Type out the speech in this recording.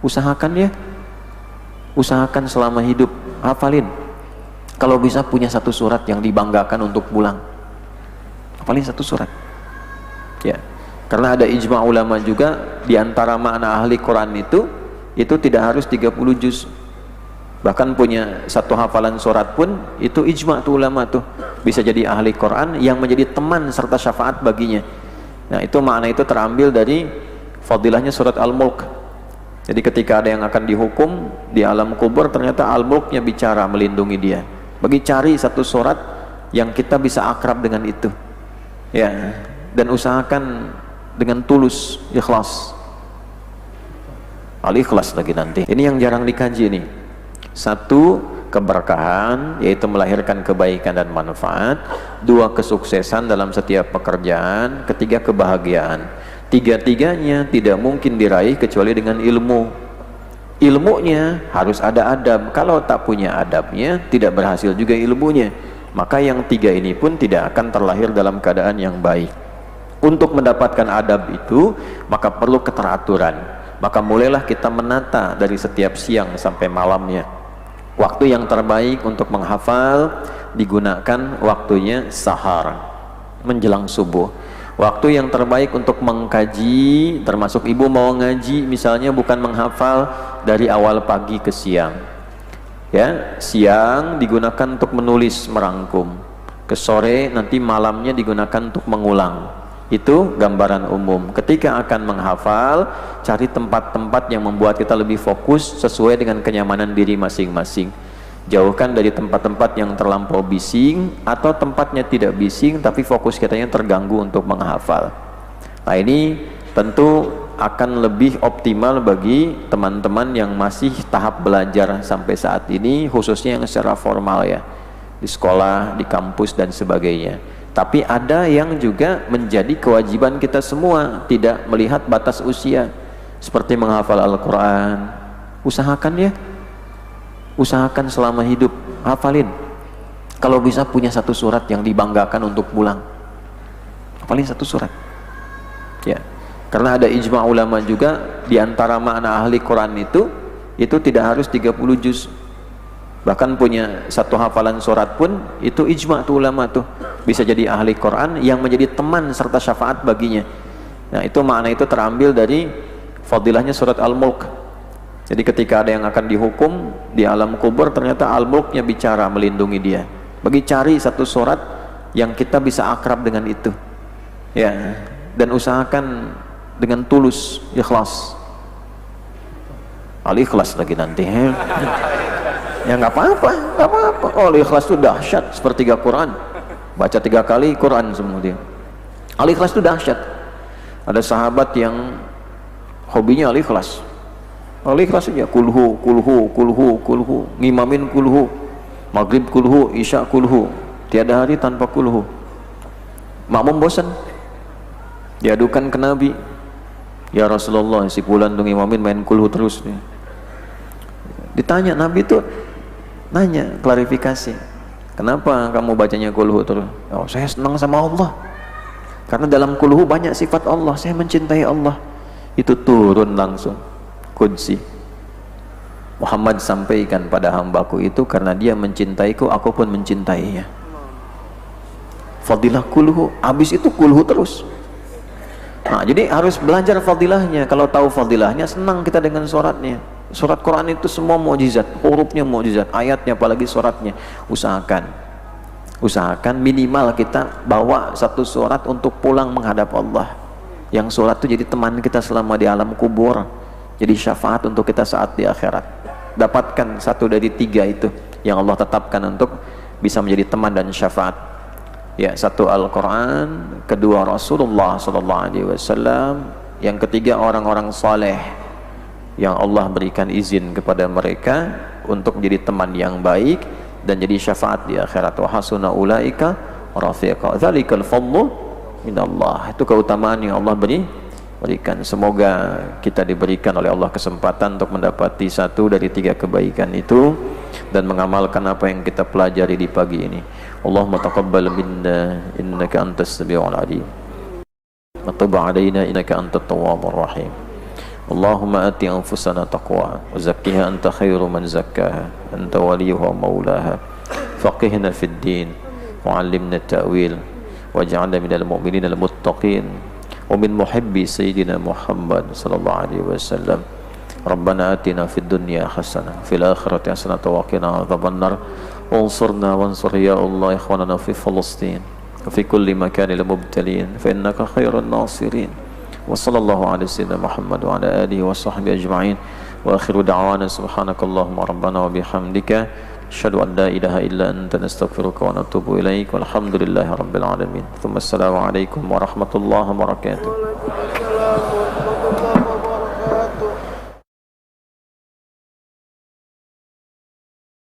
Usahakan ya, usahakan selama hidup hafalin. Kalau bisa punya satu surat yang dibanggakan untuk pulang, hafalin satu surat ya. Karena ada ijma ulama juga, di antara makna ahli Quran itu tidak harus 30 juz. Bahkan punya satu hafalan surat pun itu ijma tuh ulama tuh, bisa jadi ahli Quran yang menjadi teman serta syafaat baginya. Nah, itu makna itu terambil dari fadilahnya surat Al-Mulk. Jadi ketika ada yang akan dihukum di alam kubur, ternyata Al-Mulknya bicara melindungi dia. Bagi cari satu surat yang kita bisa akrab dengan itu ya, dan usahakan dengan tulus, ikhlas. Al-Ikhlas lagi nanti. Ini yang jarang dikaji nih. Satu, keberkahan, yaitu melahirkan kebaikan dan manfaat. Dua, kesuksesan dalam setiap pekerjaan. Ketiga, kebahagiaan. Tiga-tiganya tidak mungkin diraih kecuali dengan ilmu. Ilmunya harus ada adab. Kalau tak punya adabnya, tidak berhasil juga ilmunya. Maka yang tiga ini pun tidak akan terlahir dalam keadaan yang baik. Untuk mendapatkan adab itu, maka perlu keteraturan. Maka mulailah kita menata dari setiap siang sampai malamnya. Waktu yang terbaik untuk menghafal digunakan waktunya sahar, menjelang subuh. Waktu yang terbaik untuk mengkaji, termasuk ibu mau ngaji misalnya, bukan menghafal dari awal pagi ke siang ya. Siang digunakan untuk menulis, merangkum. Ke sore, nanti malamnya digunakan untuk mengulang. Itu gambaran umum. Ketika akan menghafal, cari tempat-tempat yang membuat kita lebih fokus sesuai dengan kenyamanan diri masing-masing. Jauhkan dari tempat-tempat yang terlampau bising atau tempatnya tidak bising tapi fokus kitanya terganggu untuk menghafal. Nah, ini tentu akan lebih optimal bagi teman-teman yang masih tahap belajar sampai saat ini, khususnya yang secara formal ya, di sekolah, di kampus dan sebagainya. Tapi ada yang juga menjadi kewajiban kita semua, tidak melihat batas usia, seperti menghafal Al-Quran. Usahakan ya, usahakan selama hidup hafalin. Kalau bisa punya satu surat yang dibanggakan untuk pulang, hafalin satu surat ya. Karena ada ijma ulama juga, di antara makna ahli Quran itu tidak harus 30 juz. Bahkan punya satu hafalan surat pun itu ijma tuh ulama tuh, bisa jadi ahli Quran yang menjadi teman serta syafaat baginya. Nah, itu makna itu terambil dari fadilahnya surat Al-Mulk. Jadi ketika ada yang akan dihukum di alam kubur, ternyata Al-Mulknya bicara melindungi dia. Bagi cari satu surat yang kita bisa akrab dengan itu ya, dan usahakan dengan tulus, ikhlas. Al-Ikhlas lagi nanti ya, nggak apa-apa, nggak apa-apa. Oh, Al-Ikhlas itu dahsyat, sepertiga Quran, baca 3 kali Quran semua dia. Al-Ikhlas itu dahsyat. Ada sahabat yang hobinya Al-Ikhlas. Al-Ikhlas aja, kulhu, kulhu, kulhu, kulhu, ngimamin kulhu, maghrib kulhu, isya kulhu, tiada hari tanpa kulhu. Makmum bosan, diadukan ke Nabi, ya Rasulullah, si fulan tuh ngimamin main kulhu terus nih. Ditanya, Nabi tuh nanya, klarifikasi, kenapa kamu bacanya kulhu terus? Oh, saya senang sama Allah, karena dalam kulhu banyak sifat Allah, saya mencintai Allah. Itu turun langsung Qudsi, Muhammad sampaikan pada hambaku itu karena dia mencintaiku, aku pun mencintainya. Fadilah kulhu, habis itu kulhu terus. Nah, jadi harus belajar fadilahnya. Kalau tahu fadilahnya, senang kita dengan suratnya. Surat Quran itu semua mukjizat, hurufnya mukjizat, ayatnya apalagi suratnya. Usahakan minimal kita bawa satu surat untuk pulang menghadap Allah. Yang surat itu jadi teman kita selama di alam kubur, jadi syafaat untuk kita saat di akhirat. Dapatkan satu dari 3 itu yang Allah tetapkan untuk bisa menjadi teman dan syafaat. Ya, satu Al-Quran, kedua Rasulullah SAW, yang ketiga orang-orang saleh yang Allah berikan izin kepada mereka untuk menjadi teman yang baik dan jadi syafaat di akhirat. Wa hasuna ulaika rafiqa, dzalikal fadlu minallah. Itu keutamaan yang Allah berikan. Semoga kita diberikan oleh Allah kesempatan untuk mendapati satu dari 3 kebaikan itu dan mengamalkan apa yang kita pelajari di pagi ini. Allahumma taqabbal minna innaka antas samiul alim wa tub alaina innaka antat tawwabur rahim. اللهم آت أنفسنا تقواها وزكها أنت خير من زكاها أنت وليها ومولاها فقهنا في الدين وعلمنا التأويل واجعلنا من المؤمنين المتقين ومن محبي سيدنا محمد صلى الله عليه وسلم. ربنا آتنا في الدنيا حسنة في الآخرة حسنة وقنا عذاب النار وانصرنا وانصر يا الله إخواننا في فلسطين وفي كل مكان المبتلين فإنك خير الناصرين. وصلى الله على سيدنا محمد وعلى آله وصحبه أجمعين وآخر دعوانا سبحانك اللهم ربنا وبحمدك أشهد أن لا إله إلا أنت نستغفرك ونتوب إليك والحمد لله رب العالمين. ثم السلام عليكم ورحمة الله وبركاته.